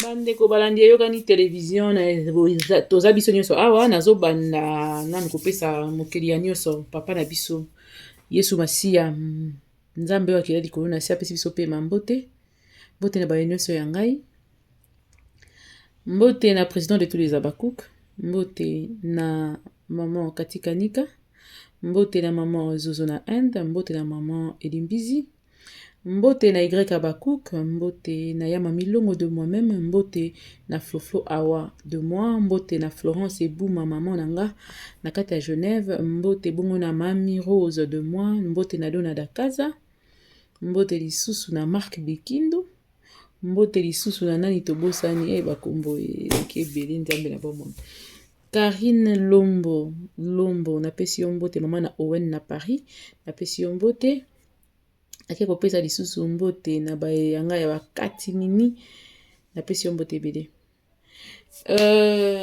Bandeko balandi yokani télévision na toza biso nyonso awa nazobanda nanu kopesa mokeli ya nyonso papa na biso Yesu Masiya Nzambe wakila likolo na si apesi biso pema mbote na baye nyonso ya ngai mbote na président de tous les Abakouk mbote na maman Katikanika mbote na maman Zozo na Inde mbote na maman Elimbizi mbote na Y Abakouk, mbote na Yama Milongo de moi-même, mbote na Floflo Awa de moi, mbote na Florence Ebou, ma maman nanga, na kati ya Genève, mbote bongo na Mami Rose de moi, mbote na Dona Dakaza, mbote lisusu na Marc Bikindo, mbote lisusu na nani tobosani, bakombo ekebele nzambe na bomona. Karine Lombo, na pesi yo mbote mama na Owen na Paris, na pesi yo mbote, ake kopesa lisusu mbote na baye yanga ya bakati mini na pesi yo mbote bede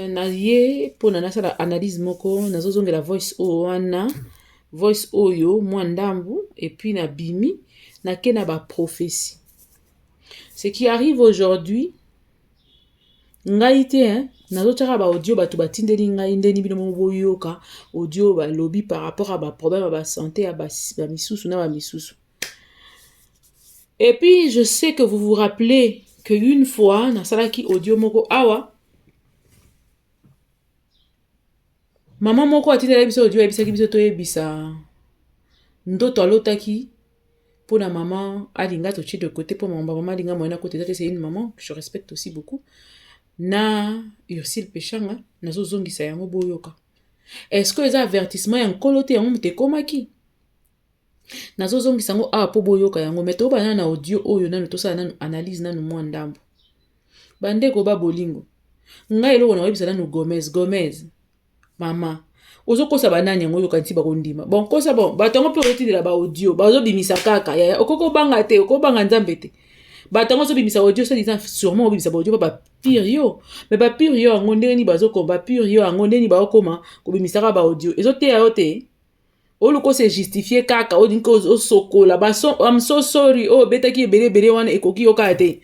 na ye pona nasala analyse moko nazozongela voice oyo mwa ndambu et puis na bimi na ke na ba prophétie ce qui arrive aujourd'hui ngai te nazotaka ba audio batu batindeli ngai ndeni bino boyoka audio ba lobby par rapport à ba problème ba santé à ba misusu na ba misusu. Et puis, je sais que vous vous rappelez qu'une fois, na salaki audio moko awa, maman moko atindela biso audio ebisaki biso to ebisa ndoto alotaki pour na maman alinga to chi de côté pour maman alinga moyena côté c'est une maman que je respecte aussi beaucoup na Ursil Pechanga nazo zongisa yango boyoka. Est-ce que les avertissements en kolote yango te komaki? Nazo zongisa ngo po boyoka yango meto bana na audio oyo nanu tosala nanu analyse nanu mwa ndambo bandeko ba bolingo ngai eloko na webisa nanu Gomez mama ozokosa banani yango yoka nti bakondima bon kosa bon batango pe otindela ba audio bazobimisa kaka ya okoko banga te okobanga nzambe te batango zobimisa audio ça disant sûrement obimisa ba audio ba pire yo mais ba pire yo yango ndeni bazokomba pire yo yango ndeni ba okoma kobimisa ka ba audio ezote ya yote oluko se justifier kaka odinko osokola baso I'm so sorry betaki ebele wana ekoki yoka te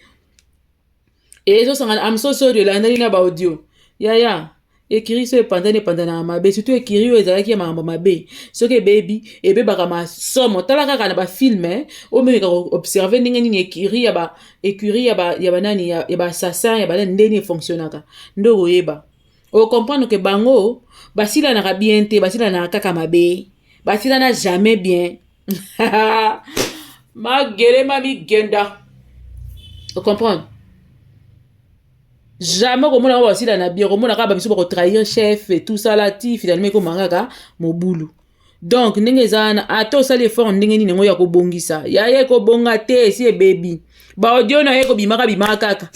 ezo sanga I'm so sorry la ndani na ba audio ya ekiri so pendant mabe surtout ekiri yo ezalaki ya mambo mabe soki baby ebebaka masomo tala kaka na ba film omeka observer ndenge nini ekiri ya ba nani ya ba assassin ya ba ndeni fonctionnaka ndoko yeba o comprendre que bango basila na bien te basila na kaka mabe Batila n'a jamais bien. Ma gueule m'a mis genda. Vous comprenez? Jamais comme on a aussi la bien, comme on a pas besoin de trahir chef et tout ça là, ti finalement comme mangaka mon boulot. Donc n'engezana ato ça les fonds n'engeni n'engo ya ko bongisa. Ya ko bonga te si baby. Ba audio na ko bimaka kaka.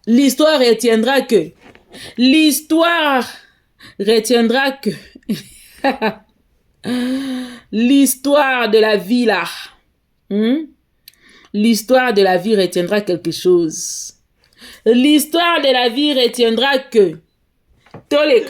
L'histoire retiendra que l'histoire de la vie là. L'histoire de la vie retiendra quelque chose. L'histoire de la vie retiendra que Tolek.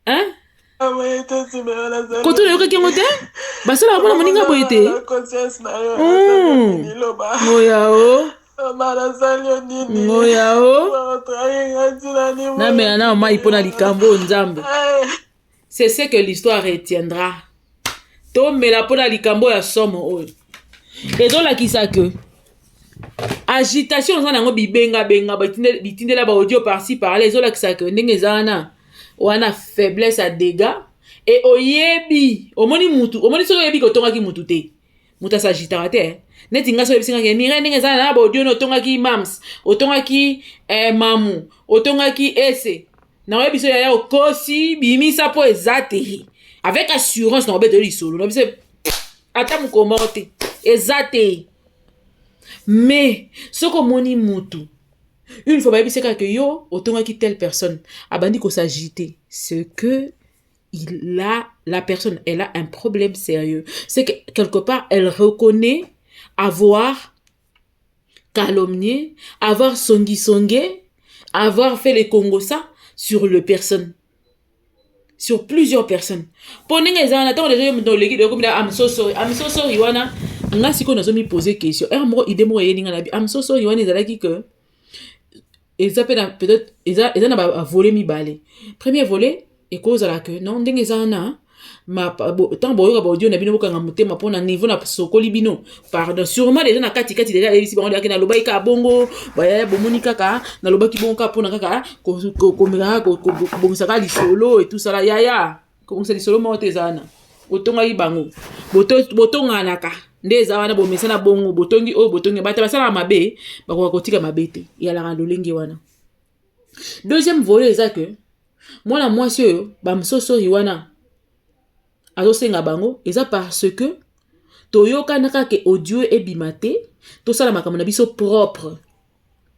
Hein? Koto yoka kengote basala bana moninga boyete ngoyao na mena na mai pona likambo nzambe c'est ce que l'histoire retiendra to mela pona likambo ya somo oyo ezola kisa que agitation zana ngo benga bitindela ba audio par-ci par-là ezola kisa que ndenge zana wana faiblesse à dégâts et oyebi omoni so oyebi ko tonga ki mutu te muta sagitara te neti nga so yebi singa ke ni ndenge za na ba audio no tonga ki mams otonga ki mamu otonga ki ese na oyebi so ya okosi bimisa po ezate avec assurance na obeto lisolo no bise ata mukomorte ezate mais soko moni mutu une fois baby que yo autant qui telle personne abandi ko s'agiter c'est que la personne elle a un problème sérieux c'est que quelque part elle reconnaît avoir calomnié, avoir songué, avoir fait les Congossa sur le personne. Sur plusieurs personnes. Pour les gens, attends, les gens dans l'équipe de comme I'm so sorry, wana. Nga siko nazo mi poser question. Mo idée mo yé ninga na bi. I'm so sorry, wana ezala ki que ils appellent peut-être ils ont ba voler mi balé. Premier volet et cause la que non ndenge ezana ma tant boyo ka audio na bino boka ngamutema pona niveau na sokoli bino. Pardon, sûrement les gens na kati déjà ici ba on na loba ka bongo, ba ya bomoni kaka na loba ki bongo ka pona kaka ko mira ko bomisaka lisolo et tout ça là ya ko ça lisolo mo tezana. Otonga ibango. Botonga naka. Ndeza wana bomesana bongo botongi botongi bata basala mabe bako kotika mabete ya la lolenge wana. Deuxième volet c'est que moi mwasi oyo ba msosori wana azosenga bango eza parce que toyoka naka ke audio ebimate to sala makambo na biso propre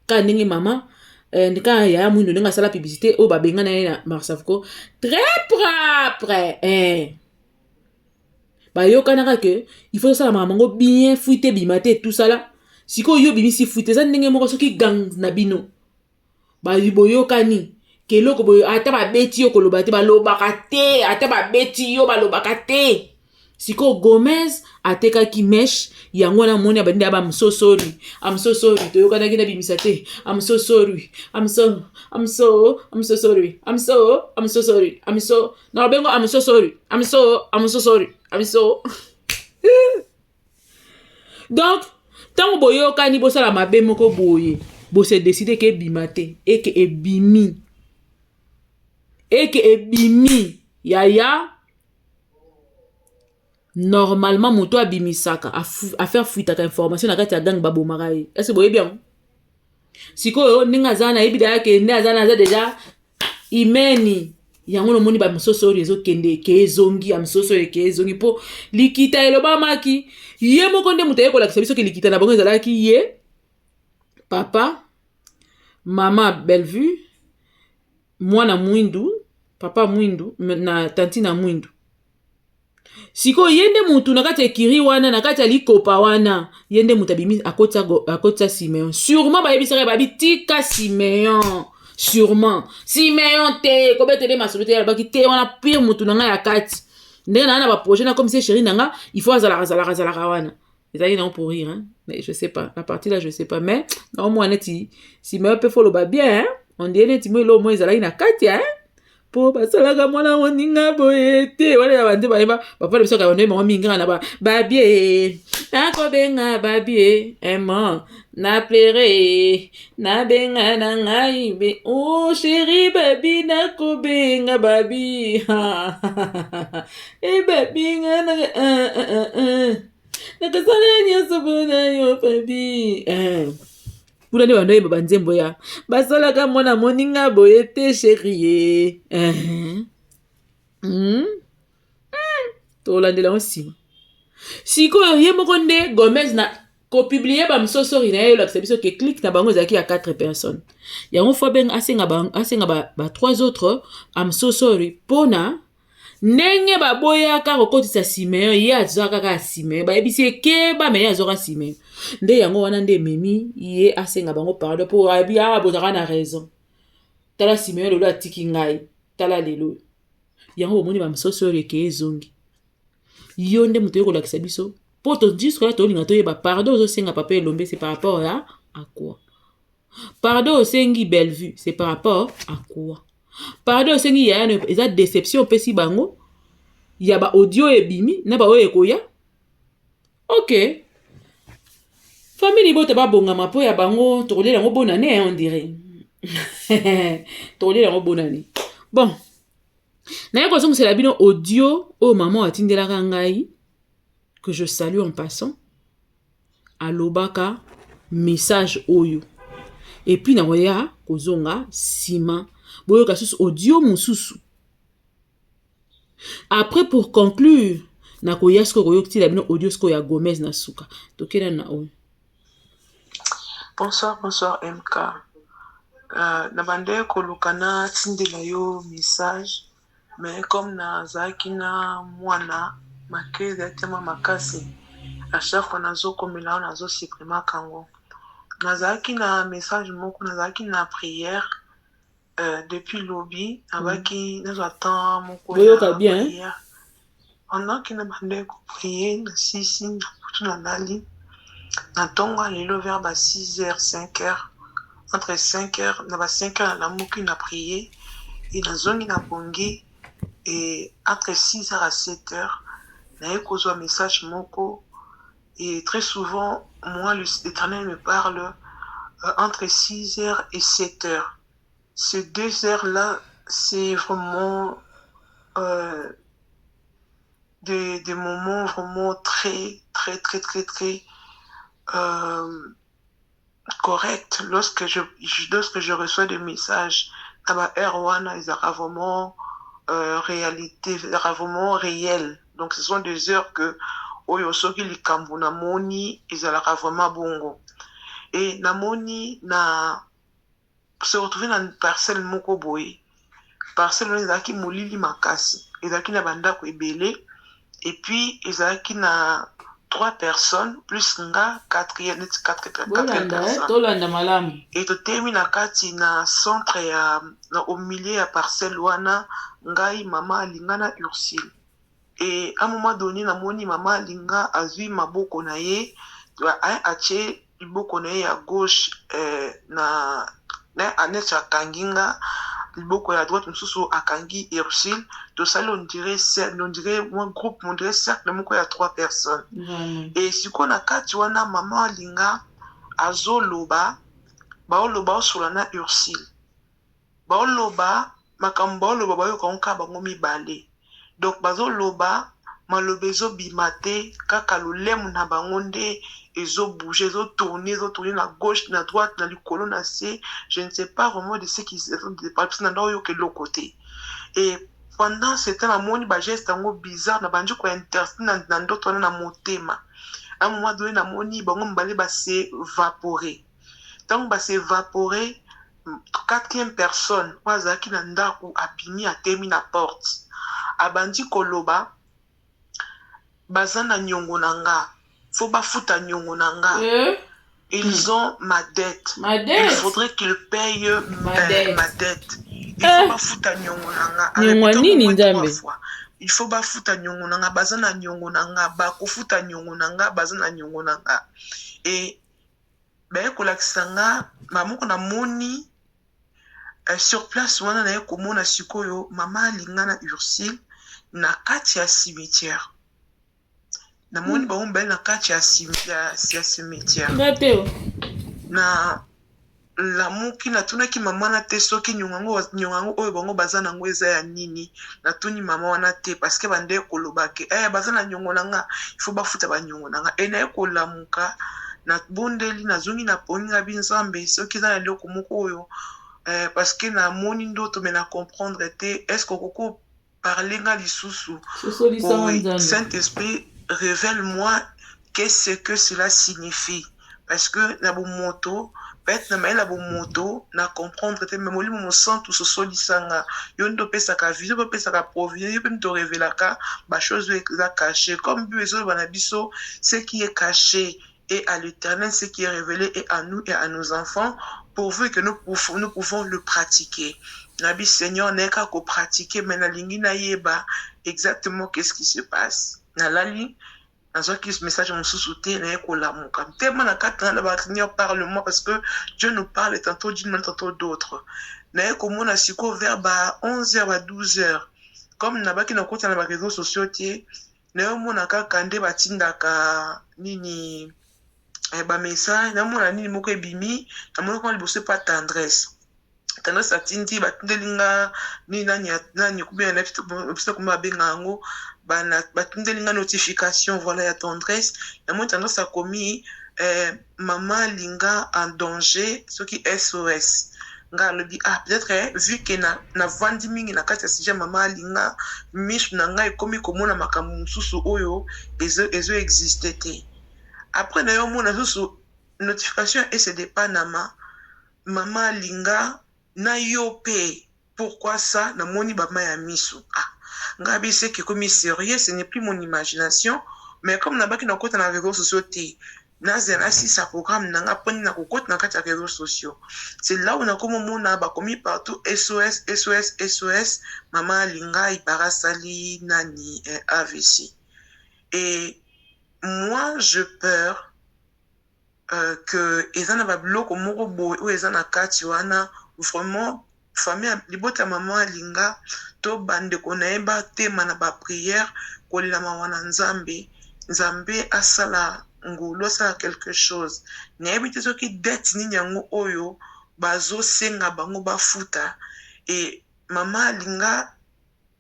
ka ndenge mama ndika ya mwindo ndenge sala publicité o babenga na ye na Marsavco très propre bayoka naka ke il faut sala makambo bien fuite bimate tout ça là siko yo bimisi fuite za ndenge moko soki gang na bino ba boyoka ni keloko boyo ata ba beti yo koloba te balobaka te ata ba beti yo balobaka te siko Gomez ateka ki mesh yango na moni abandi aba I'm so sorry toyoka na kina bimisa te I'm so sorry na bengo I'm so sorry donc tant boyoka ni bosala mabe moko boye bo se décider que bimate et que ebimi yaya normalement moto abimisaka a faire fuite ka information na kati ya gang babo maraye est-ce que boye bien siko ninga zana ebida yake nda zana za déjà imeni yango no moni ba msosori ezokende ke ezongi amsosori ke ezongi po likita eloba maki ye moko nde mutaye ko la biso ke likita na bango ezalaki ye papa mama Bellevue mwana mwindu papa mwindu na tantina mwindu siko yende mutu na kati ekiri wana na kati alikopa wana yende mutu abimi akotsa Simeon sûrement bayebisaka babitika Simeon sûrement Simeon te kobetele masolo te yalabaki te wana pire mutu na nga ya kati ndenge na ba projet na comme c'est chérie na nga il faut azalaka wana ezali non pour rire hein mais je sais pas la partie là je sais pas mais non moi neti Simeon peut follow ba bien hein on dit neti moi lo moi ezali na kati hein po basalaka mwana woninga boyete wale ya bande ba papa le bisoka bande mo minga na ba babie nakobenga babie ema na pleurer na benga na ngai be oh chérie babi nakobenga babi babi nga na nakasala nyoso bona yo babi Kuna ni wando baba nzembo ya basalaka mwana moninga boye te chérie to landela nsima siko ye moko nde Gomez na ko publier ba msosori na yo lakisa biso ke click na bango zaki ya 4 personnes yango fo ben asenga ba 3 autres am sosori pona ndenge baboyaka kokotisa Simeon ye azaka ka Simeon bayebisi ke ba me azoka Simeon nde yango wana nde memi ye asenga bango pardon pour abia bozaka na raison tala Simeon lelo atiki ngai tala lelo yango omoni ba msosori ke ezongi yo nde mutu yokolakisa biso po to jusque là tolinga toyeba pardon ozosenga papa elombe c'est par rapport à quoi pardon osengi Bellevue c'est par rapport à quoi pardon osengi yaya no eza déception pesi bango ya ba audio ebimi na ba oyo ekoya ok famille bote ba bongama po ya bango tokolela ngo bonne année on dirait tokolela ngo bonne année bon na yako songo c'est la bino audio o maman atindelaka ngai que je salue en passant alobaka message oyo et puis na koya kozonga sima boyoka susu audio mususu après pour conclure na koya sko koyokti la bino audio sko ya Gomez na suka tokena na oyo. Bonsoir MK. Na bande kolukana tindela yo message mais comme na zaki na mwana makeze tema makasi à chaque fois nazo komela nazo supprimer kango nazalaki na message moko, nazalaki na prière depuis lobby, nabaki nazwa temps moko Boyoka ya bien, prière. Pendant que na bandai ko prier, na sisi na putu na lali, na tonga lelo vers ba 6h, 5h, entre 5h, na ba 5h na lamuki na prier, et na zongi na pongi, et entre 6h à 7h, na kozwa message moko, et très souvent, moi, l'Éternel me parle entre 6h et 7h. Ces 2 heures-là, c'est vraiment des moments vraiment très, très, très, très, très corrects. Lorsque je reçois des messages, Erwana, ils ont vraiment réalité, vraiment réel. Donc, ce sont des heures que oyo soki likambo na moni ezalaka vraiment bongo. Et na moni na se retrouver na parcelle moko boye. Parcelle wana ezalaki molili makasi, ezalaki na bandako ebele, et puis ezalaki na 3 personnes plus nga 4 personnes. Tolanda malamu. Et totemi na kati na centre ya na au milieu ya parcelle wana, ngai mama alinga na Ursule. Et à un moment donné, na moni mama alinga azui maboko na ye, atie liboko na ye à gauche na anet akanginga liboko ya droite mosusu akangi Ursule. Tosali on dirait un groupe, on dirait cercle moko ya 3 personnes. Et siko na kati wana mama alinga azoloba baoloba osola na Ursule, baoloba makambo baoloba bayoka onka bango mibale. Donc bazoloba maloba ezobima te, kaka lolemu na bango nde ezobouge, tourner na gauche, na droite, na likolo, na se. Je ne sais pas vraiment de ce qui se passe dans le côté. Et pendant ce temps, namoni ba geste yango bizarre, na banjo ko intercede na ndoto wana na motema. À un moment donné, namoni bango mbale ba se évaporer. Tant ba se évaporer, 4e personne, wazaki na ndako abimi atemi na porte. Abandi koloba bazana nyongo nanga, faut bafuta nyongo nanga. Ils ont ma dette. Il faudrait qu'ils payent ma dette. Il faut bafuta nyongo nanga. Il faut bafuta nyongo nanga, bazana nyongo nanga, bakofuta nyongo nanga, bazana nyongo nanga. Et ben kolakisanga mamoko na moni sur place wana na komona sikoyo mama alinga na Ursule na kati ya cimetière. Na moni ba ombele na kati ya cimetière. Na la muki na tunaki mama na te soki nyongango oyo bango bazana ngo eza ya nini, na tuni mama wana te parce que bande koloba ke bazana nyongo nanga, il faut bafuta ba nyongo nanga. Et na ekolamuka na bondeli na zongi na poninga binzambe soki za na loko moko oyo parce que na moni ndoto me na comprendre te, est-ce que koko parler nga lisusu. Saint-Esprit, révèle-moi qu'est-ce que cela signifie, parce que na bomoto peut-être na maela bomoto na comprendre te, mais molimo mo sang tout so solisanga yo ndo pesa ka vision pe pesa ka provision yo pe to révélaka ba chose za caché comme besoin bana biso ce qui est caché et à l'Éternel ce qui est révélé et à nous et à nos enfants, pourvu que nous pouvons le pratiquer. Nabi Seigneur n'est qu'à pratiquer, mais na lingi na yeba exactement qu'est-ce qui se passe. Na lali, na zo ki ce message mon sous-souté na ko la mon kam. Tellement na quatre na ba Seigneur parle-moi parce que Dieu nous parle tantôt d'une manière tantôt d'autre. Na ko mona siko vers ba 11h à 12h. Comme na ba ki na kota na ba réseaux sociaux tie, na mona ka kande ba tindaka nini ba message na mona nini moko ebimi, na mona ko liboso pas tendresse. Tendresse atindi batundelinga ni nani kubena na pita kuma benga ngo batundelinga notification voilà ya tendresse. Na mona tendresse a commis maman linga en danger, ce qui SOS. Nga lobi peut-être vu que na vandi mingi na kati ya sija mama linga misu na ngai komi komona makambo mususu oyo ezo exister te. Après na yo mona susu notification et c'est de Panama mama linga na yo pe. Pourquoi ça na moni ba maya misu nga bi c'est que comme sérieux, ce n'est plus mon imagination, mais comme na baki na kota na réseaux sociaux te nazela si sa programme nanga poni na kokota na kati ya réseaux sociaux. C'est là où on a comme mona ba commis partout SOS SOS SOS maman linga iparasali nani AVC. Et moi je peur que ezana ba bloko moko boy ou ezana kati wana vraiment famille libota maman linga to bande konaeba tema na ba prière kolela mawana nzambe nzambe asala ngulu asala quelque chose nayebi te soki dette nini yango oyo bazosenga bango bafuta et mama linga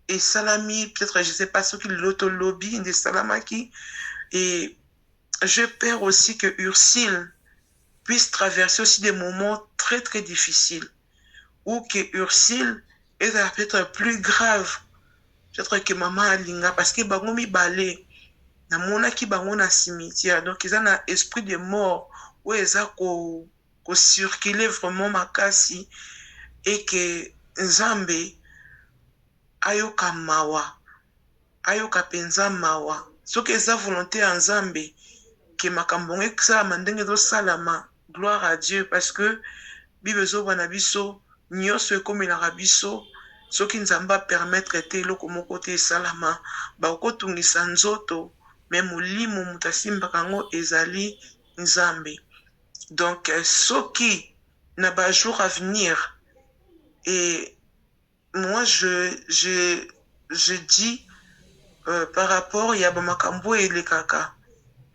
esalami peut-être je sais pas soki loto lobby nde salamaki et je peur aussi que Ursule puisse traverser aussi des moments très très difficiles ou que Ursule est peut-être plus grave peut-être que maman alinga parce que bango mibale na mona ki bango na cimetière donc ils ont un esprit de mort où ils ont ko circuler vraiment makasi et que nzambe ayoka mawa ayoka penza mawa soki eza volonté ya nzambe que makambo eksalama ndenge ezosalama gloire à Dieu parce que bible ezobana biso nyonso ekomelaka biso soki nzambe apermettre te eloko moko te esalama bakotungisa nzoto me molimo moto asimbaka yango ezali nzambe. Donc soki na bajour à venir et moi je dis par rapport ya bamakambo elekaka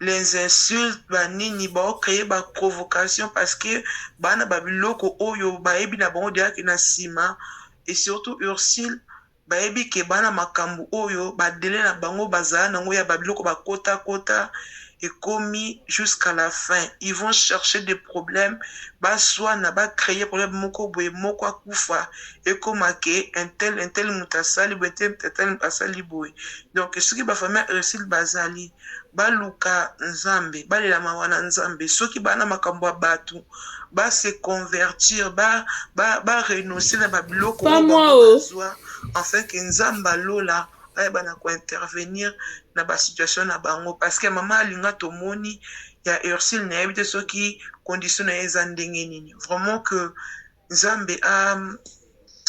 les insultes banini baocreye baprovocation parce que bana babiloko oyo bayebi na bango deyaki na nsima et surtout Ursule bayebi ke bana makambo oyo badele na bango bazala nango ya babiloko bakota et commis jusqu'à la fin ils vont chercher des problèmes baswa na créer problème moko boye moko akufa et comme ke un tel mutasali boye tel mutasali boye donc soki ba famille Ursule bazali baluka nzambe balela mawana nzambe soki bana makambo ya batu ba se convertir ba renoncer na babiloko bazwa enfin que nzamba lola bana ko intervenir na ba situation na bango parce que maman alinga tomoni ya Ursule na yebite soki condition na eza ndenge nini vraiment que nzambe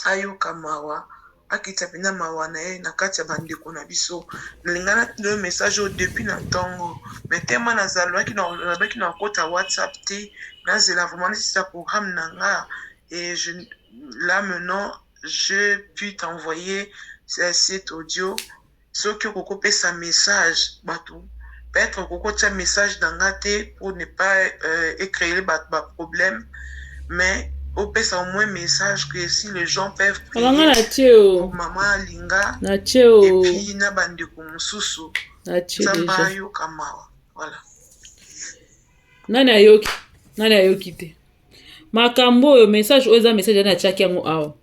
ayoka mawa akita pena mawa na ye na kati ya bandeko na biso nalingana le message au depuis na ntongo mais tema nazalaki na kota WhatsApp te nazela vraiment c'est ça programme nanga et là maintenant je puis t'envoyer cet audio soki okopesa message bato peut-être okokotia message nanga te pour ne pas créer ba problème mais opesa au moins message que si les gens peuvent prier pour maman Linga et puis na bandeko mosusu nzamba ayoka mawa voilà nani ayoki te makambo oyo message oyo eza message ana atiaki yango awa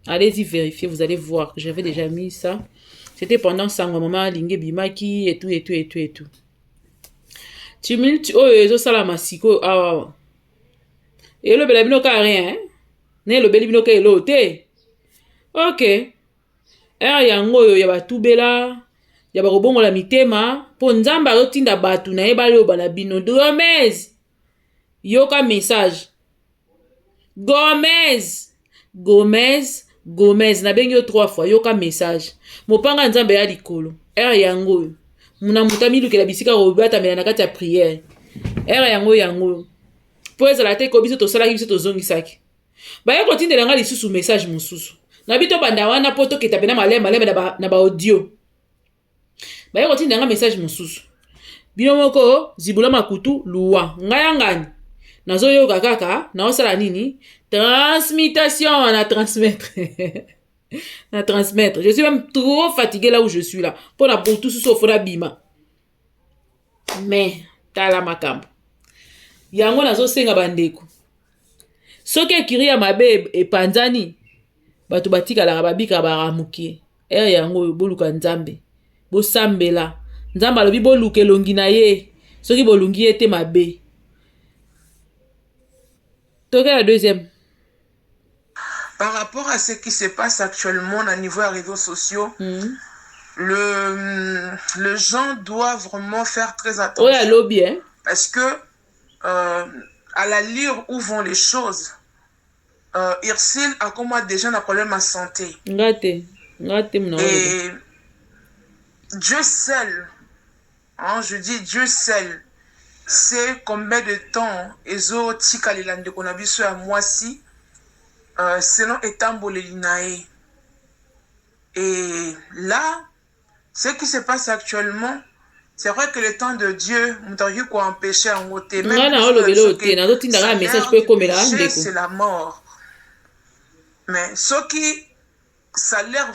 allez-y vérifier vous allez voir que j'avais déjà mis ça c'était pendant sango maman Linga bimaki et tout tumulte oyo ezosalama sikoyo awa elobela bino ka rien ne elobeli bino ka elo te ok yango oyo ya batubela ya bakobongola mitema mpo nzambe azotinda bato na ye baloba na bino Gomez yoka message Gomez nabengi yo 3 fois yoka message mopanga nzambe ya likolo yango oyo muna moto amilukela bisika kobatamela na kati ya priere yango po ezala te ko biso tosalaki biso tozongisaki baye kotindela nga lisusu message mosusu na bito banda wana po toketa pena malema na ba audio baye kotindela nga message mosusu bino moko zibula makutu luwa ngaya ngani nazoyoka kaka naosala nini transmutation na transmettre je suis même trop fatigué là où je suis là pour na pour tout ça fona bima mais tala makambo yango nazosenga bandeko soki ekiri ya mabe epanzani bato batikalaka babika baramukie yango oyo boluka nzambe bosambela nzambe alobi boluka elongi na ye soki bolungi ye te mabe toke la deuxième par rapport à ce qui se passe actuellement au niveau des réseaux sociaux les gens doivent vraiment faire très attention lobby, hein? parce que à la lire où vont les choses, Ursule a comme moi déjà un problème à santé. Ngate Et Dieu seul, hein, je dis Dieu seul, c'est combien de temps ezo tika lelande qu'on a vu sur à moi si, selon étamboleli nae. Et là, ce qui se passe actuellement, c'est vrai que le temps de Dieu, m'entendez quoi empêcher en côté. Même que salaire du péché, c'est la mort. Mais ce qui salaire,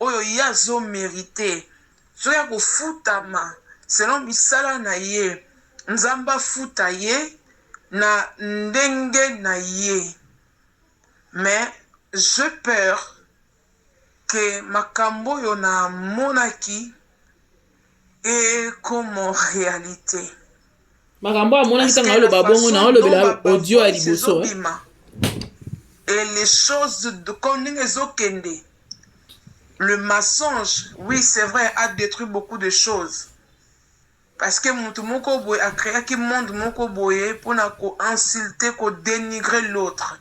oyo yazo mérité, ce qui a futama, selon misala na ye, nzamba futa ye, na ndenge na ye. Mais j'ai peur que makambo yo na monaki et comme réalité. Makambo a monaki tanga oloba bongo na olobela audio ya liboso. Et les choses de Kende, le mensonge, oui, c'est vrai, a détruit beaucoup de choses. Parce que mon koboy a créé qui monde mon koboy pour insulter, pour dénigrer l'autre.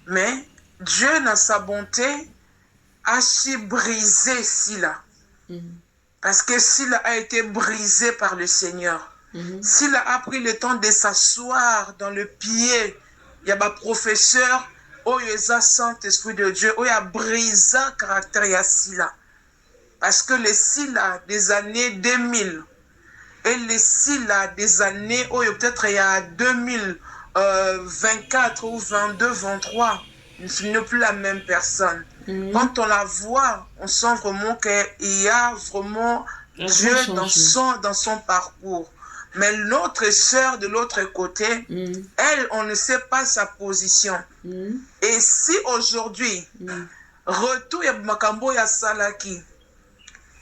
Mais Dieu, dans sa bonté, a su briser Sila. Parce que Sila a été brisé par le Seigneur. Sila a pris le temps de s'asseoir dans le pied. Il y a un professeur, oh, il y a Saint-Esprit de Dieu, oh, il y a brisé le caractère de Sila. Parce que les Sila des années 2000 et les Sila des années, oh, peut-être il y a 2024 ou 22, 23, ce n'est plus la même personne. Quand on la voit, on sent vraiment qu'il y a vraiment Dieu dans son parcours. Mais l'autre sœur de l'autre côté, elle, on ne sait pas sa position. Et si aujourd'hui, retour ya makambo ya salaki,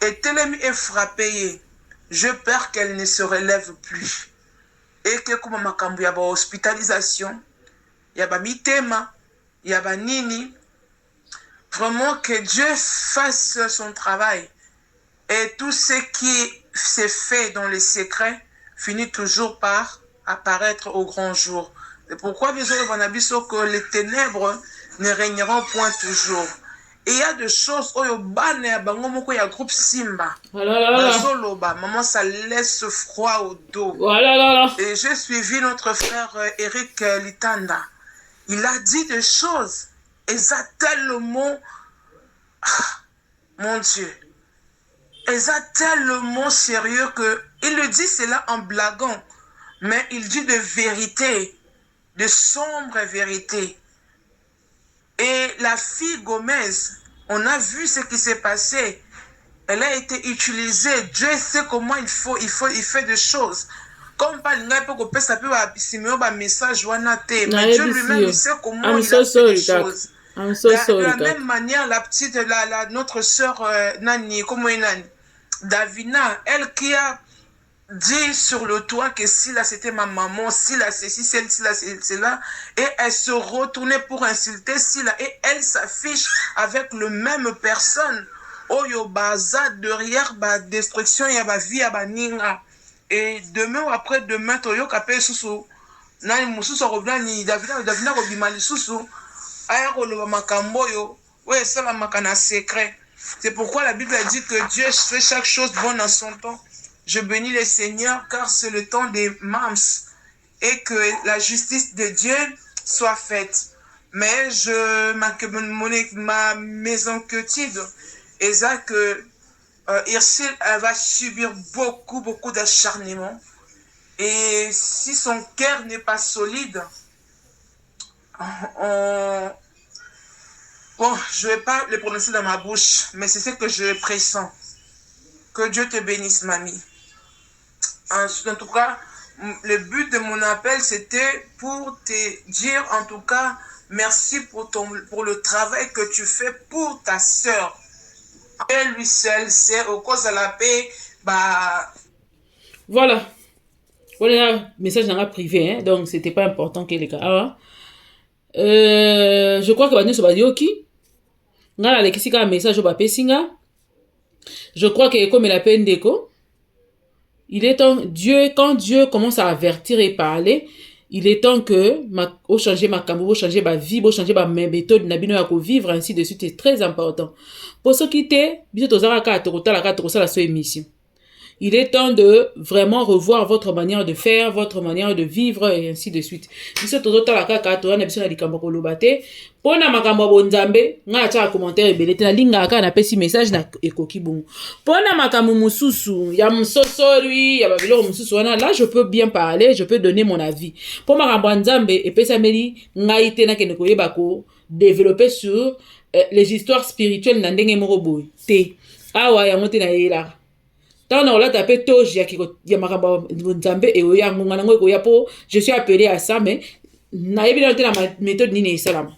et Telemi est frappé, je peur qu'elle ne se relève plus. Et que comme makambo ya ba hospitalisation, ya ba mitema, ya ba nini, vraiment que Dieu fasse son travail. Et tout ce qui s'est fait dans les secrets finit toujours par apparaître au grand jour. C'est pourquoi que les ténèbres ne régneront point toujours. Et il y a des choses, il y a groupe Simba. Maman, ça laisse froid au dos. Et j'ai suivi notre frère Eric Litanda. Il a dit des choses. Et ça tellement... mon Dieu. Et ça tellement sérieux que il le dit cela en blaguant, mais il dit de vérité, de sombre vérité. Et la fille Gomez, on a vu ce qui s'est passé. Elle a été utilisée. Dieu sait comment il fait des choses. Comme par exemple, on peut un message, mais Dieu lui-même, il sait comment il a fait des choses. De la même manière, la petite, notre sœur Nani, comment il Nani, Davina, elle qui a dit sur le toit que si là c'était ma maman, si là c'est si là c'est là, et elle se retournait pour insulter si là, et elle s'affiche avec le même personne. Oyo baza derrière ba destruction ya ba vie ya ba ninga. Et demain ou après demain toyo kapé susu nani mususu revient ni Davina ko bimali susu aya ko lo makambo yo ouais ça la makana secret. C'est pourquoi la Bible dit que Dieu fait chaque chose bonne en son temps. Je bénis le Seigneur car c'est le temps des mams et que la justice de Dieu soit faite. Mais ma maison inquiétude est ça que Ursule elle va subir beaucoup d'acharnement. Et si son cœur n'est pas solide, bon, je ne vais pas le prononcer dans ma bouche, mais c'est ce que je pressens. Que Dieu te bénisse, mamie. En tout cas, le but de mon appel, c'était pour te dire, en tout cas, merci pour le travail que tu fais pour ta sœur. Et lui seul, c'est au cause de la paix, bah... Voilà. Voilà, message dans la privé, hein? Donc c'était pas important que les gars. Alors, je crois que Badne Sobadioki, nga la kisika message au Singa. Je crois que comme la peine d'écho, il est temps, quand Dieu commence à avertir et parler, il est temps que au changer ma cambo, changer ma vie, changer ma méthode, na bino ya vivre ainsi de suite, c'est très important. Pour ce qui était, biso tozara ka to la so émission. Il est temps de vraiment revoir votre manière de faire, votre manière de vivre et ainsi de suite. Biso tozotala kaka to na biso na likambo koloba te. Pona makambo bonzambe, nga acha commentaire ebele te na linga ka na pesi message na ekoki bongo. Pona makambo mususu, ya msosori, ya babilo mususu wana, là je peux bien parler, je peux donner mon avis. Pona makambo nzambe epesa meli nga ite na kene koyeba ko développer sur les histoires spirituelles na ndenge moko boy. Te. Awa ya mote na yela. Tant on l'a tapé toge ya makambo nzambe e oya ngonga nango ko ya po je suis appelé à ça mais na yebi na méthode ni ne salama.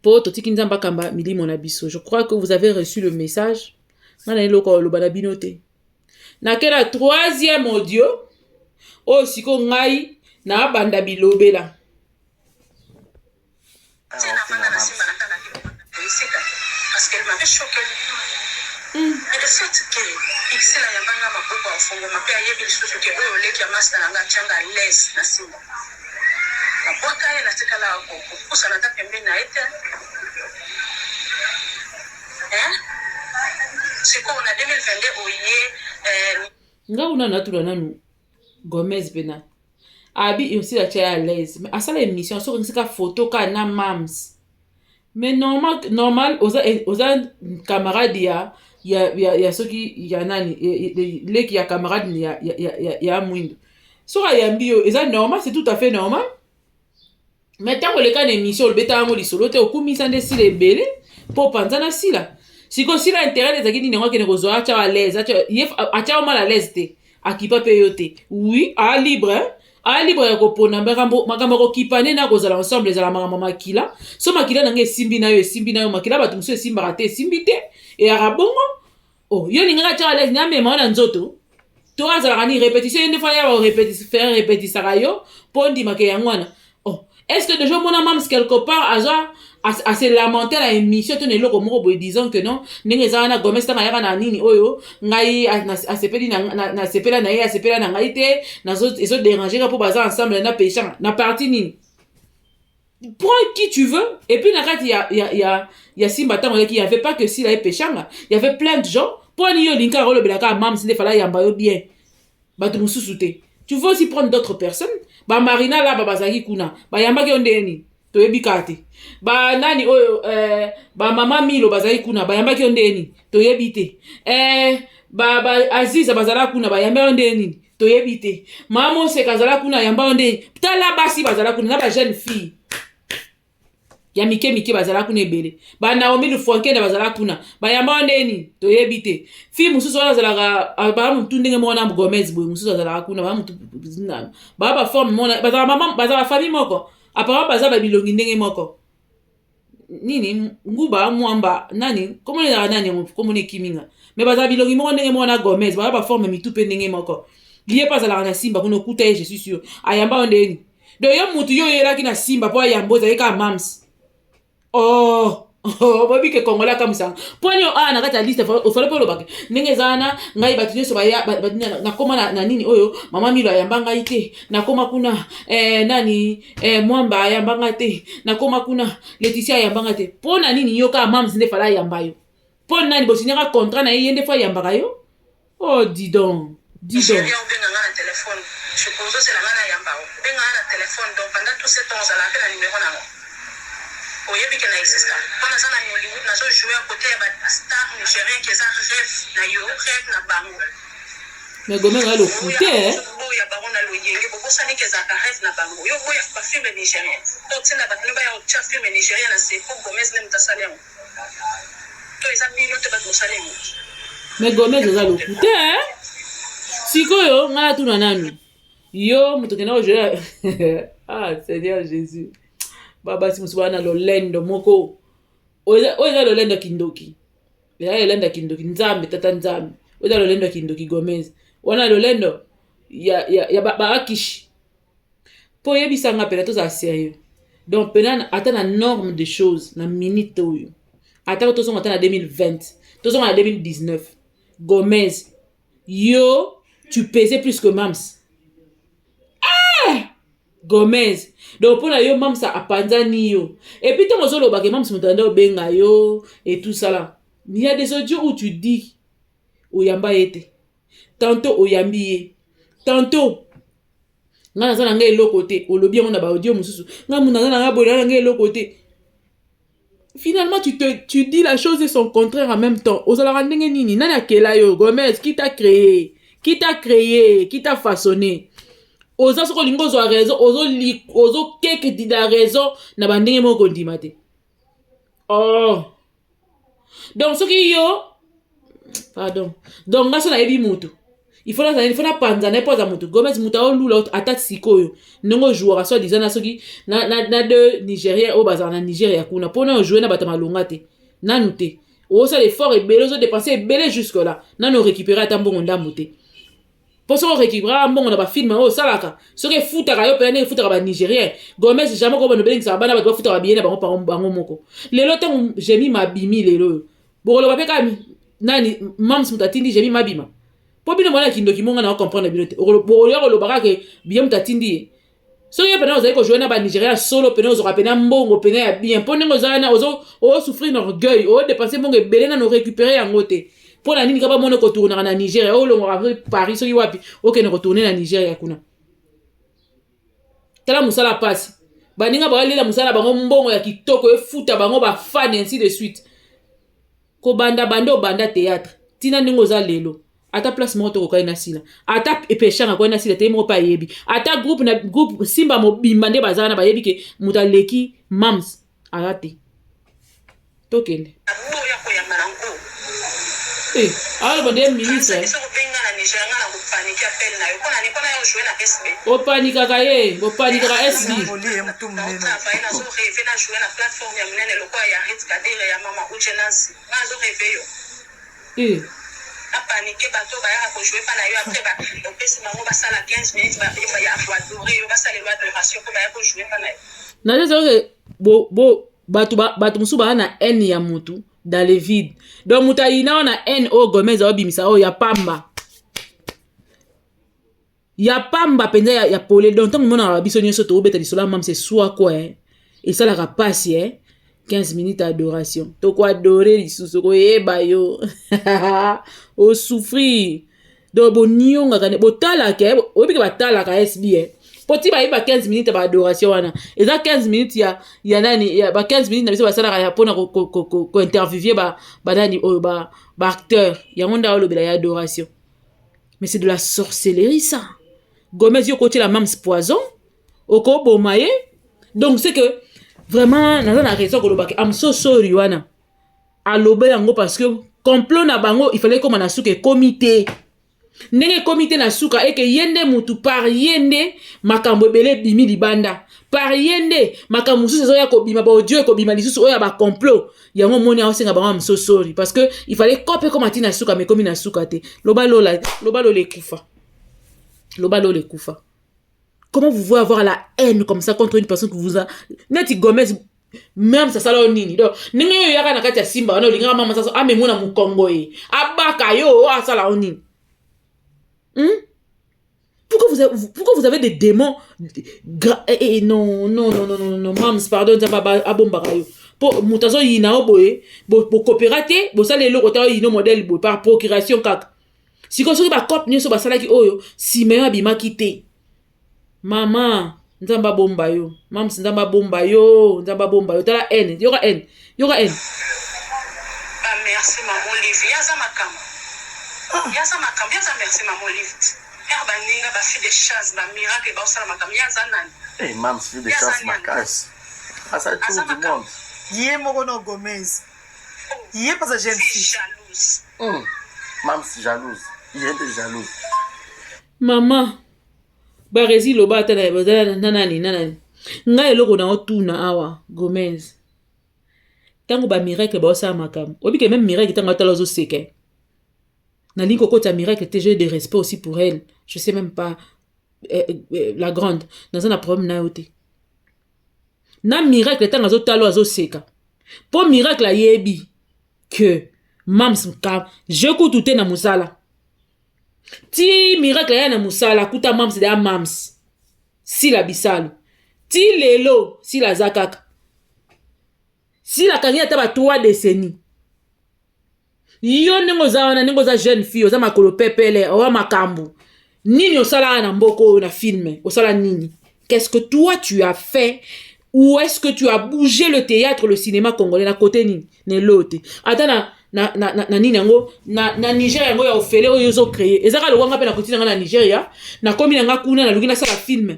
Po totiki nzamba kamba mili mon abiso. Je crois que vous avez reçu le message. Mana eloko lo bana binote. Na kela troisième audio o siko ngai na banda bilobela. Parce qu'elle m'avait choqué. Et le fait que il a yambanga maboko afungo mapea yebi lisusu ke oyo leki ya master nanga changa les na simba. Maboko ya natikala ko kusa na tapembe na ete. C'est quoi on a 2022 oye nga una natura nanu Gomez Bena. Abi aussi la tia à l'aise. Mais à ça l'émission sur une photo ka na mams. Mais normal oza camarade ya soki ya nani leki ya camarade ya mwindo so ayambi yo eza normal, c'est tout à fait normal. Mais tant que le cas d'émission le beta ngo lisolo te okumisa nde sila ebele po panza na sila siko sila intérêt des akini ngo kene kozo acha à l'aise acha mal à l'aise te akipa pe yo te oui à libre ya kopona makambo kokipane na kozala ensemble ezala makambo makila so makila nange esimbi na yo makila bato mosusu esimbaka te esimbi te eyaka bongo oh yo ningaka tia alaise namema wana nzoto to azalaka ni répétition ye nde fa ya barépétisaka yo mpo ndimaka yango wana oh est-ce que déjà mona mams quelque part à se lamenter la émission to neloko moko boye disant que non ndenge eza wana Gomez tanga yaka na nini oyo ngai asepeli na sepela na ye asepela na ngai te ezo déranger ka po baza ensemble na péchant na partie nini prends qui tu veux et puis na kati ya simba tango leki il y avait pas que si la péchant il y avait plein de gens pour ni yo linka rolo belaka mams ne fala yamba yo bien batu mususu te tu veux aussi prendre d'autres personnes ba Marina là ba bazaki kuna ba yamba ke ondeni to yebikate ba nani oyo ba mama Milo bazali kuna ba yamba ki ondeni to yebite ba Aziza bazala kuna ba yamba ondeni to yebite mama se kazala kuna yamba ondeni tala basi bazala kuna na ba jeune fille ya mike bazala kuna ebele ba Naomi Lufonke bazala kuna ba yamba ondeni to yebite fille mususu wana bazala ba muntu ndenge mona Gomez boy mususu bazala kuna ba muntu ba forme mona bazala mama bazala famille moko apparemment baza ba bilongi ndenge moko nini nguba mwamba nani komone na nani komone kiminga mais baza bilongi moko ndenge mona Gomez ba forme mitupe ndenge moko lié pas ala na simba kuno kuta je suis sûr ayamba ondeni do yo mutu yo yelaki na simba po ayamboza yeka mams oh bobi ke kongola kamusanga poni na kata liste ofale polo bake ndenge zana ngai batu nyoso baya na koma na nini oyo mama Milo ayamba ngai te na koma kuna nani mwamba ayamba ngai te na koma kuna Leticia ayamba ngai te pona nini yo ka mams ne fala ayamba yo pona nani bosinyaka contrat na yende fa ayamba yo oh dis donc je pose c'est la ngana ayamba benga na téléphone donc pendant tout ce temps ça la fait la numéro na oyebi ke na existe pona sana ni Hollywood na zo jouer à côté ya star nigérien qui est un rêve na yo rêve na bango mais Gomez a le côté ya bango na lo yenge boko sani ke za ka rêve na bango yo boya pa film nigérien to tsina ba tlemba ya o cha film nigérien na c'est pour Gomez ne mutasale mo to eza million te ba musale mo mais Gomez a le côté sikoyo ngala tuna nani yo mutokena o jouer ah Seigneur Jésus baba si musubana lolendo moko oza lolendo kindoki ya lolendo kindoki nzambe tata nzambe oza lolendo kindoki Gomez wana lolendo ya barakishi po yebisanga pela to za sérieux donc pena ata na norme de choses na minute oyo ata to songa ata na 2020 to songa na 2019 Gomez yo tu pesais plus que Mams. Gomez. Donc pour yo Mams a panzani yo. Et puis tant ozolo bake Mams mutanda benga yo et tout ça là. Il y a des audios où tu dis oyamba ete. Tantôt oyambi ye. Tantôt nga nazana nga eloko te. Olobi on a ba audio mususu. Nga munazana nga bola nga eloko te. Finalement, tu dis la chose et son contraire en même temps. Ozala ndenge nini nani akela yo Gomez qui t'a créé, qui t'a façonné. Oza soko lingo zo raison, ozo keke di da raison na bandenge moko ndima te. Oh. Donc ce qui yo pardon. Donc ngaso na ebi mutu. Il faut na panza na poza mutu. Gomez muta o lula atat sikoyo. Nongo joueur so disana soki na de Nigérien au bazar na Nigeria kuna pona jouer na batama longate. Nanu te. O ça l'effort et belozo dépenser belé jusque là. Nanu récupérer atambongo ndamute. Pour se récupérer bon on a ba film o salaka. Soki futaka yo pene futaka ba Nigérien. Gomez jamais ko bono belinga bana ba futaka bien na bango moko. Lelo temps j'ai mis ma bimi lelo. Bolo ba peka nani Mams mutatindi j'ai mis ma bima. Po bino mwana kindoki monga na comprendre bilote. Bolo lo baka ke bien mutatindi. So ye pena ozaiko jouer na ba Nigeria solo pena ozora pena mbongo pena ya bien. Po ningo zana ozo souffrir d'orgueil, o dépenser mbongo belé na no récupérer en ngote. Po na nini kaba mona ko tourner na Nigeria, o longo après Paris so wapi. OK na ko tourner na Nigeria kuna. Tala musala passe. Ba ninga ba lela musala bango mbongo ya kitoko e futa bango ba fan ainsi de suite. Ko banda banda théâtre. Tina ningo za lelo. Ata place moto ko kaina sila. Ata epeshanga ko na sila te mo pa yebi. Ata groupe simba mo bimande bazana ba yebi ke mutaleki Mams arate. Tokende. Alors bande ministre. O panika kaye, o panika ka SB. Paniquer bateau ba ya ko jouer pa na yo après ba on peut se mango ba sala 15 minutes ba ya ko adorer yo ba sala loi de ration ko ba ya ko jouer pa na yo na je sais batu musu ba na n ya mutu dans le vide donc mutaina na n o Gomez o bimisa o ya pamba penza ya pole donc tant mona biso nyoso to beta lisola Mams c'est soit quoi et ça la rapace 15 minutes d'adoration. To ko adorer lisusu ko yeba yo. O souffrir. Do bonionga kane botala ke obi ke batala ka SB. Poti ba yeba 15 minutes d'adoration wana. Et ça 15 minutes ya nani ya ba 15 minutes na biso basala ya pona ko interviewer ba nani ba acteur. Ya ngonda o lobela ya adoration. Mais c'est de la sorcellerie ça. Gomez yo côté la Mams poison. Oko bomaye. Donc c'est que vraiment naza na raison ko lobaki I'm so sorry wana alobe yango parce que complot na bango il fallait comme na suka comité ndenge comité na suka et que yende mutu par yende makambo belé bimi libanda par yende makambo musu zo ya ko bima ba audio ko bima lisusu oya ba complot yango moni a osenga bango I'm so sorry parce que il fallait copier comme atina suka mais comme na suka te loba lo le kufa. Comment vous pouvez avoir la haine comme ça contre une personne que vous a... Neti Gomez, même ça sala nini. Donc, ninga yo yaka na kati ya simba, wana linga mama sasa ame mona mukongo ye. Abaka yo asala nini. Pourquoi vous avez des démons non, Mams, pardon, zaba abombaka yo. Po mutazo yina oboye, bo coopérater, bo sala eloko ta yino modèle bo par procuration kaka. Siko soki ba cop nyoso ba sala ki oyo, si meya bima kite. Maman, nzamba bomba yo. Mams nzamba bomba yo. Tala N. Yoga N. Ah, merci maman Olive. Yaza makam, merci maman Olive. Herba ninga ba fi de chance ba miracle ba osala makam yaza nani. Eh Mams fi de chance makas. Asa tout du monde. Yé morono Gomez. Yé pas jeune fille. Jalouse. Mams jalouse. Il est jalouse. Maman. Barezi loba ata na nani. Nga eloko na otuna awa Gomez. Tango ba miracle ba osala makam. Obi ke même miracle tango ata lozo seke. Na linko kota miracle te j'ai de respect aussi pour elle. Je sais même pas la grande. Dans un problème na yote. Na miracle tango azo talo azo seka. Po miracle yebi que Mams ka je ko touté na musala. ti miracle ya na musala kuta mams de mams si la bisalo ti lelo si la zakaka si la kangi ata ba 3 décennies yo ndenge oza wana ndenge oza jeune fille oza makolo pepele owa makambo nini osala na mboko na film osala nini? Qu'est-ce que toi tu as fait? Ou est-ce que tu as bougé le théâtre, le cinéma congolais na côté nini ne lote ata na nini yango na Nigeria yango ya ofele oyo zo créer ezaka lokanga pe na kotina nga na Nigeria na komi nga kuna na luki na sala film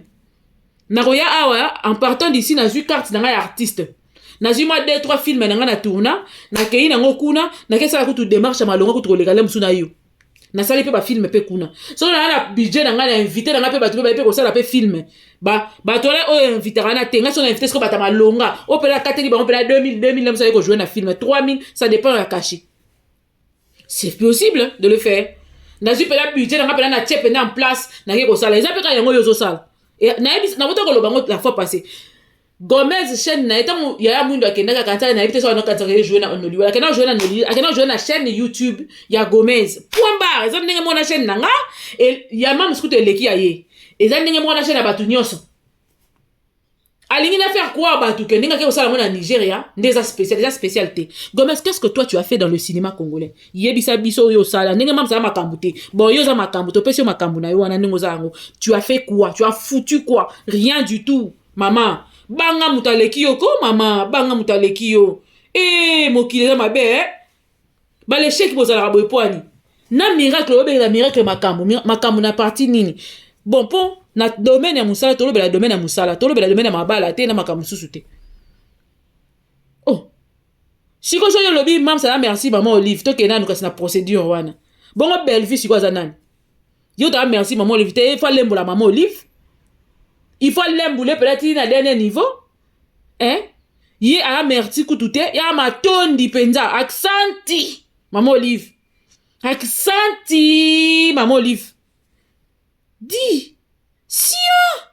na koya awa en partant d'ici na zui carte na nga ya artiste na zui moi 2-3 films na nga na tourna na kei na ngo kuna na kesa kutu démarche malonga kutu kolekala musuna yo na sali pe ba film pe kuna so na budget na nga na invité na nga pe batu pe ko sala pe film ba tole o invité na tenga so na invité ko bata malonga o pe la kateli ba on pe la 2000 na msa ko jouer na film 3000 ça dépend de la cachet. C'est possible de le faire. Na zui pe la budget na nga pe na tchepe na en place na ke ko sala eza pe ka yango yo zo sala et na boto ko lo bango la fois passée Gomez chaîne na etango ya mundu akendaka kantaka na ebite so na kantaka jouer na onoli wala kana jouer na onoli akena jouer na chaîne YouTube ya Gomez point barre eza ndenge mona chaîne nanga et ya mam skuto eleki ya ye eza ndenge mona chaîne batu nyonso alingi na faire quoi batu ke ndenge ke osala mona Nigeria ndeza spécialité. Gomez, qu'est-ce que toi tu as fait dans le cinéma congolais? Yebisa biso yo sala ndenge mam sa makambu te bon yo za makambu to pesi makambu na yo wana ndenge zango tu as fait quoi? Tu as foutu quoi? Rien du tout maman. Banga mutaleki yo ko mama banga mutaleki yo mokile za mabe ba le chèque bozala ka boypoani na miracle obe la miracle makambu na parti nini bon po na domaine ya musala tolo bela domaine ya musala tolo bela domaine ya mabala te na makambu susu te oh siko so yo lobi mam ça merci maman Olive to ke nanu kasi na procédure wana bongo Belvi siko za nani yo ta merci maman Olive te fa lembo la maman Olive. Il faut l'embouler peut-être à dernier niveau. Hein? Yé a merci koutouté. Y'a ma tonne di penza. Accenti. Maman Olive. Accenti. Maman Olive. Dis. Sia.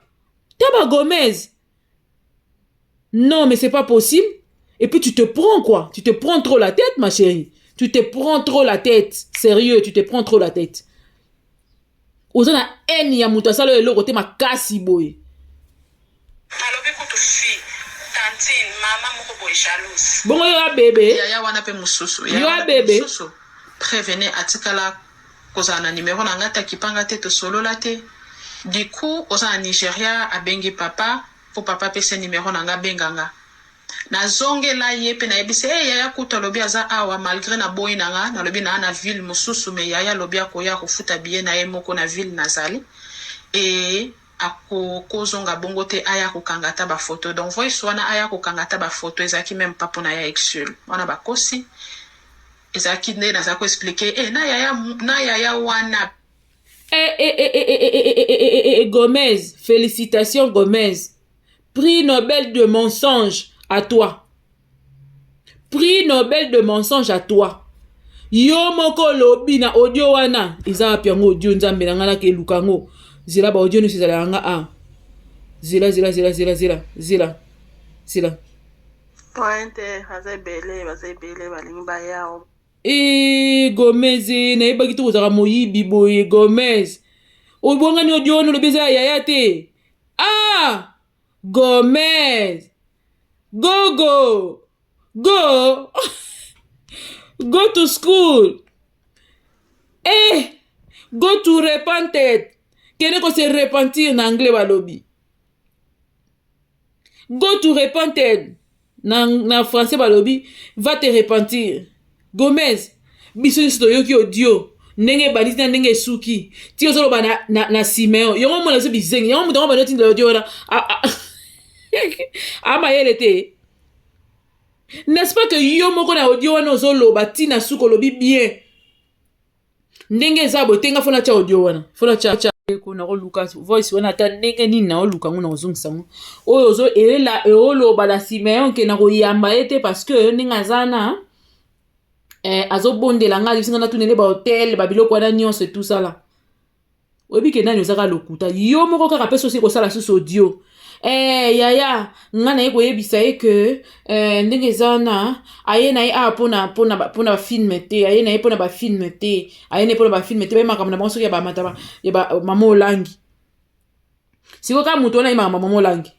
Taba Gomez. Non, mais c'est pas possible. Et puis tu te prends quoi? Tu te prends trop la tête, ma chérie. Tu te prends trop la tête. Sérieux, tu te prends trop la tête. Ozana haine ya mutasalo elo kote makasi boy. Bongo yo bébé. Ya wana pe mususu. Yo bébé. Prévenez atikala kozana numéro na ngata kipanga te to solo la te. Du coup, oza Nigeria abengi papa pour papa pese numéro na nga benganga. Na zonge la yepe na ebise yaya kuta lobi aza awa malgré na boy na nga na lobi na ville mususu me yaya lobi akoya kofuta biye na ye moko na ville nazali et ako kozonga bongo te aya kokangata ba photo donc voice wana aya kokangata ba photo ezaki même pas pour na ya exul wana ba kosi ezaki nde na za ko expliquer na yaya wana Gomez, félicitations Gomez. Prix Nobel de mensonge à toi. Prix Nobel de mensonge à toi. Yo moko lobi na audio wana. Iza piango audio nzambe na ngana ke lukango. Zila ba audio no sizala nga a. Zila. Pointe, bazebele balingi ba yao. Gomez na ebaki to kozaka moyibi boye Gomez. Obonga ni audio no lobeza yaya te. Ah! Gomez. Go. Go to school. Go to repented. Kene ko se repentir en anglais balobi. Go to repented. Na français balobi. Va te repentir. Gomez. Biso sto yoki audio. Ndenge banisi na ndenge suki. Ti ozolo ba na Simeo. Yongo mona so bizengi. Yongo mona ba noti audio na. Amayelete. N'est-ce pas que yo moko na audio wana ozolo batina suko lobi bien. Ndenge zabo tenga fona cha audio wana. Fona cha ko na Lucas voice wana ta ndenge nini na oluka ngona ozungisa. Oyo ozo elela eolo ba la Simeon ke na ko yamba ete parce que ndinga zana azobondela nga bisinga na tunele ba hotel ba biloko wana nyonso tout ça là. Obi ke nani ozaka lokuta yo moko kaka peso se ko sala susu audio. yaya nga na ye koyebisa ye ke ndenge eza na aye na ye pona bafilme te aye na ye pona bafilme te aye na ye pona bafilme te bayemakambo na bango soki ya mama olangi siko ka mutu wana ayemaka mama olangi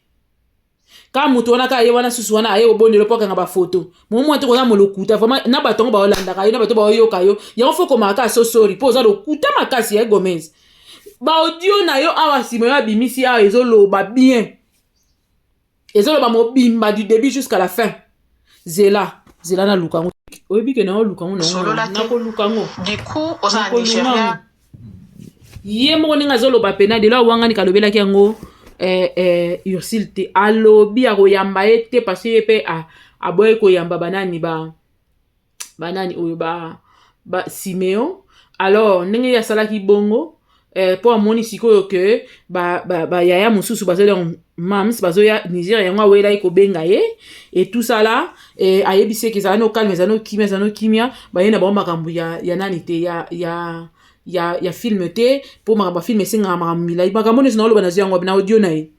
ka mutu wana ka aye wana susu wana aye kobondelo mpo akanga bafoto momo te koza molokuta vraiment na bato yango baolandaka yo na bato baoyoka yo yango fo komaka ka sosori mpo oza lokuta makasi ya Gomez baaudio na yo awa nsima yo abimisi awa ezoloba bien ezoloba mobimba du début jusqu'à la fin zela na lukango oyebi ke na yo lukango na kolukango du coup oza na Nigeria ye moko ndenge azoloba pena de lo wangani kalobelaki yango Ursule te alobi akoyamba ye te parce ye pe aboye koyamba banani oyo ba Simeon alors ndenge yasalaki bongo po amoni sikoyo ke yaya mosusu bazoya mams bazoya Nigeria yango awelaki kobenga ye et tout ça là ayebisi eke ezala no calme ezala no kimia baye na bango makambo ya nani te ya film te po makambo ya film esengaka makambo milai makambo nyonso naoloba nazwi yango na audio na ye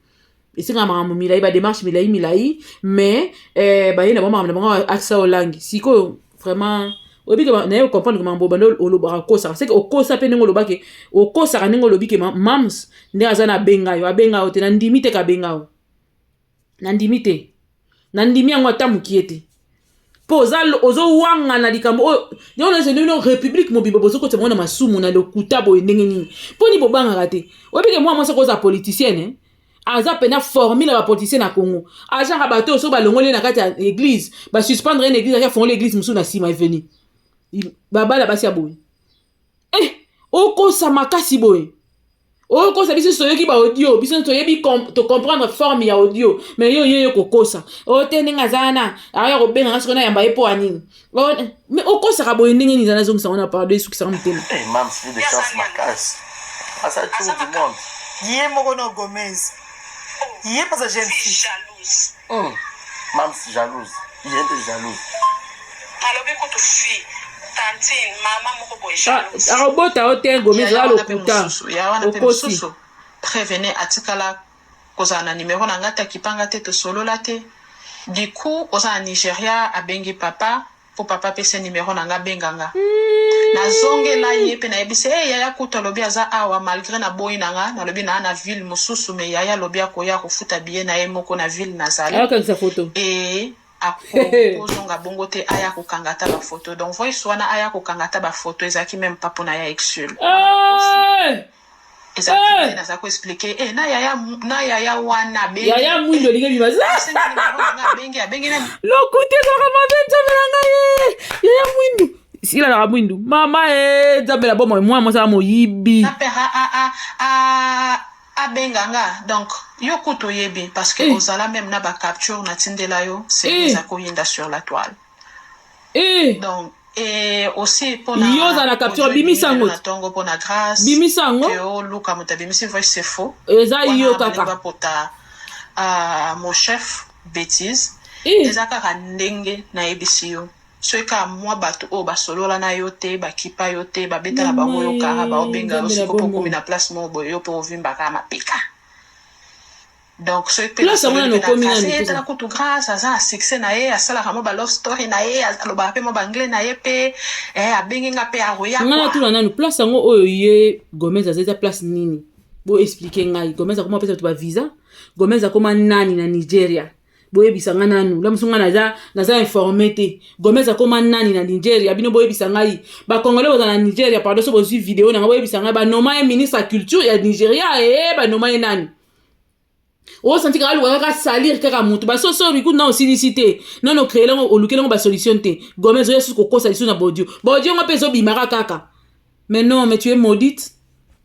esengaka makambo milai badémarche milai mais baye na bango makambo na bango akisa olangi sikoyo vraiment oyebi ke naye comprendre ke makambo bando olobaka okosaka seke okosa mpe ndenge olobaki okosaka ndenge olobi ke mams ndenge aza na abenga yo te nandimi te kabenga yo nandimi yango ata mokie te po ozowanga na likambo oyo yango na nino république mobimba bozokotisa bango na masumu na lokuta boye ndenge nini mpo ni bobangaka te oyebi ke mwa soko oza politicienne aza pena formule ya bapoliticien na Congo agent bato oyo soki balongoli na kati ya église basuspendre une église aka fongola église mosusu na nsima eveni babala basi ya boye okosa makasi boye okosa biso soyoki baaudio biso toyebi comprendre forme ya audio mais yo kokosa te ndenge aza na aya kobenganga siko na yamba ye mpo anini mais okosaka boye ndenge nini eza nazongisa ngo na pardon esukisaka motema Mam, c'est des chances makasi asa tour du monde Yé Morono Gomez. Yé pas sa jeune fille. Mam, c'est jalouse. Il est jalouse. alobi kutu fi tantine mama moko boye jalouse arobota ote Gomez la lokuta ya wana pe mosusu prévenez atikala kozala na numéro na ngata kipanga te tosolola te du coup oza na Nigeria abengi papa po papa pese numéro na nga benganga nazongela ye pe nayebisi yaya kutu alobi aza awa malgré na boyi na nga nalobi na ville mosusu me yaya alobi akoya kofuta biye na ye moko na ville nazali akangisa photo akozonga bongo te aya kokangata bafoto donc voice wana aya kokangata bafoto ezalaki même pas mpona ya exule ezalaki naza koexplike na yaya wana yaya mwindo olingi bimaza abengi lokuta ezalaka mabe nzambe na ngai yaya mwindu silalaka mwindu mama nzambe na bomoi mwa mosala moyibi nape abenganga donc yo kutu oyebi parce que ozala même na bacapture na tindela yo c'est eza koyinda sur la toile donc et aussi pona yo za na capture bimisango na tongo pona grâce bimisango yo luka muta bimisi voice c'est faux eza yo kaka pota mon chef bêtise eza kaka ndenge na ebisi yo soka mwa bato o basolola na yo te bakipa yo te babeta na bango yo kara baobenga yo siko po komi na place mo boyo yo po ovimba kama pika donc ce que place mwana no komi na ni tala kutu grâce aza succès na ye asala kamo ba love story na ye aloba pe mo banglais na ye pe abengi nga pe aroya ngana tula nanu place ngo oyo ye Gomez azeza place nini bo expliquer ngai Gomez akoma pesa to ba visa Gomez akoma nani na Nigeria boyebisanga nanu la musunga naza informé te Gomez akoma nani na Nigeria bino boyebisanga yi ba congolais boza na Nigeria pardon so bozwi vidéo na boyebisanga ba noma ministre ya culture ya Nigeria ba noma nani o senti ka aluka ka salir kaka mutu ba so riku na osilicité non créer lango olukelango ba solution te Gomez oya suko kosa lisu na bodio ngo peso bimaka kaka mais non mais tu es maudite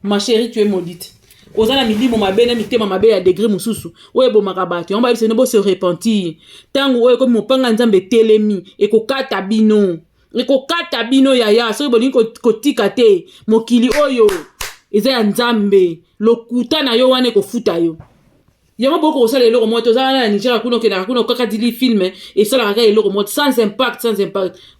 ma chérie tu es maudite ozana milimo mabe na mitema mabe ya degré mususu oye bomaka bato yamba bise nebo se repentir tango oye komi mopanga nzambe telemi ekokata bino yaya soki bolingi kotika te mokili oyo eza ya nzambe lokuta na yo wana ekofuta yo yango boko osala eloko moto ozala na Nigeria kuna okendaka kuna okaka dili filme esalaka kaka eloko moto sans impact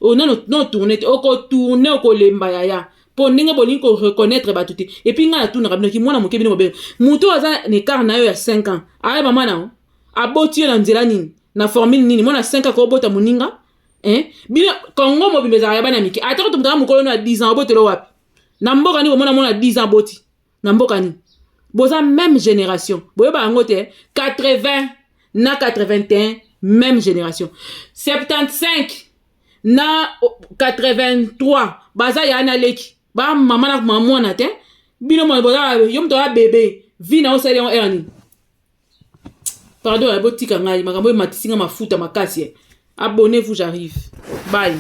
no tourne te okotourne okolemba yaya pour ndenge bolingi ko reconnaître batuté et puis nga tout na rabino ki mwana moke bino bobé muto aza ne car na yo ya 5 ans aye mama na aboti yo na nzela nini na formule nini mwana 5 ans ko bota muninga bino kongo mo bimeza ya bana miki atako tumtaka mukolo na 10 ans obotelo wapi na mboka ni mona 10 ans boti na mboka ni boza même génération boyeba yango te 80 na 81 même génération 75 na 83 baza ya na leki ba mama na mama na te bino mo boza yo mto ya bébé vi na osele on erni pardon ya botika ngai makambo matisinga mafuta makasi abonnez-vous j'arrive bye